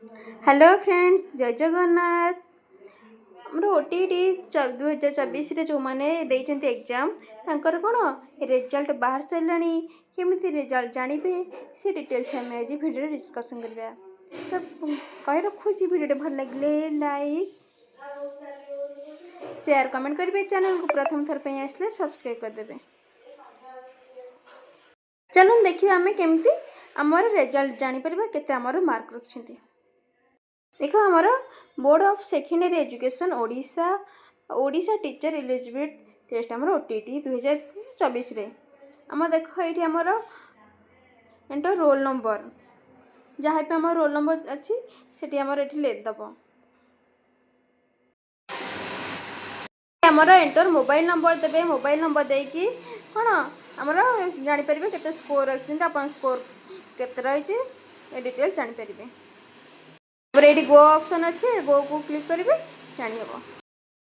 Hello friends जय जगन्नाथ आमर OTT 2024 जो मैंने एग्जाम तांकर कौन रिजल्ट बाहर सारा केमी रिजल्ट जानवे से डिटेल्स आम आज भिडियो डिस्कसन करवा। तो कही रखुची भिडियो भल लगे लाइक शेयर कमेंट करेंगे, चैनल को प्रथम थर पे आसले सब्सक्राइब करदे। चलो देखिए आम केमती आमर रिजल्ट जापर केते आमर मार्क रखिंट। देख आमर board of secondary education Odisha Odisha teacher eligibility test आमर ओटीटी 2024 रे आम देख ये आमर एंटर रोल नंबर जहाँ पे आम रोल नंबर अच्छी से आमर ये लेखदब आमर एंटर मोबाइल नंबर देवे। मोबाइल नंबर देकी कौन आमर जापर के स्कोर रखते आप स्कोर केते रही डिटेल्स जापर। ये गो ऑप्शन अच्छे गो को क्लिक करेंगे जानी।